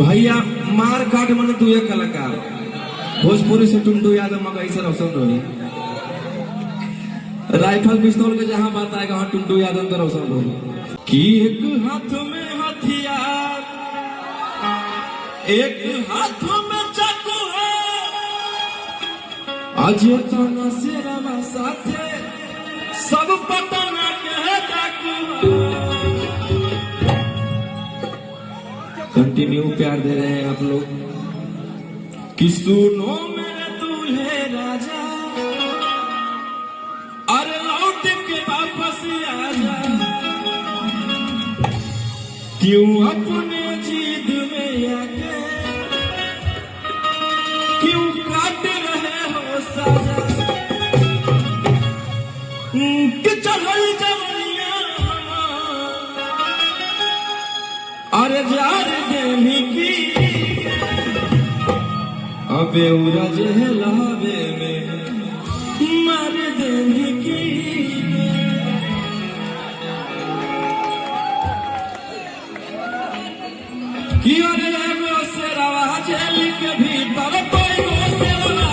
भैया मार काट मन तू एक कलाकार भोजपुरी से टुंडू यादव मगई से रोशन रोही राइफल पिस्तौल के जहां बात आएगा वहां टुंडू यादव तो रोशन रोही कि एक हाथ में हथियार एक हाथ में चाकू है अजय तना से रवा साथे सब पटना के डाकू कंटिन्यू प्यार दे रहे हैं आप लोग कि सुनो मेरे दूल्हे राजा अरे लौट के वापस आजा क्यों अपने जिद में आके क्यों काट रहे हो साजा कि चढ़ल जवनिया अरे जार देवी की अबे उरज है लावे में मार देवी की अरे एगो शेरवा जेल के भीतर कोई गो शेरवा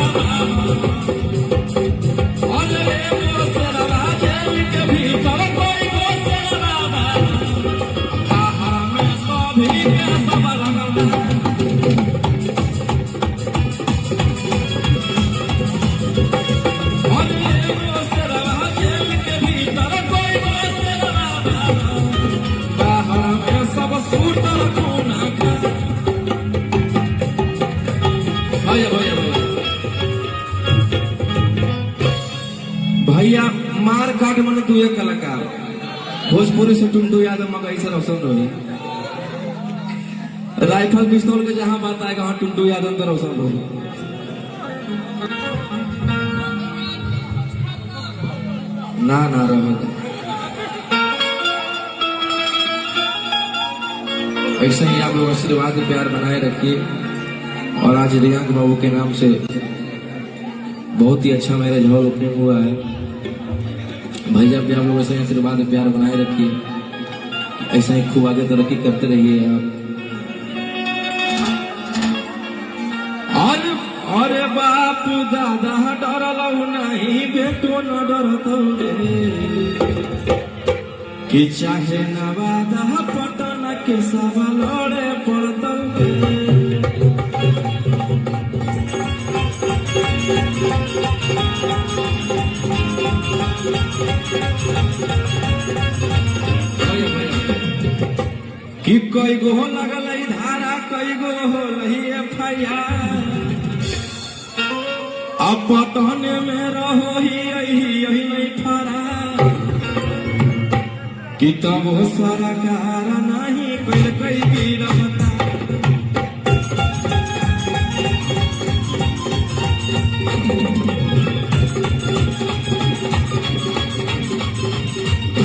अरे एगो शेरवा जेल के भीतर कोई गो शेरवा आहा में सभी के सब लगल भैया मार काट मन तू एक कलाकार भोजपुरी से टुंडू यादव मगई से रोशन रोही राइफल पिस्तौल के जहां बात आएगा वहां टुंडू यादव तो रोशन रोही ना रहेगा ऐसे ही आप लोग आशीर्वाद प्यार बनाए रखिए और आज रियांक बाबू के नाम से बहुत ही अच्छा मैरिज हॉल ओपनिंग हुआ है भैया भी आप लोग ऐसे आशीर्वाद प्यार बनाए रखिए ऐसे ही खूब आगे तरक्की करते रहिए आप अरे बाप दादा डरलहु नहीं बेटो न डरतौ कि चाहे नवादा पटना के सब लड़े पड़तौ कि कई गो लगल धारा कई गो होलही एफआईआर अब पटने में रहो ही यही नहीं ठहरा कि तब सरकार नहीं कई गिरफ्तार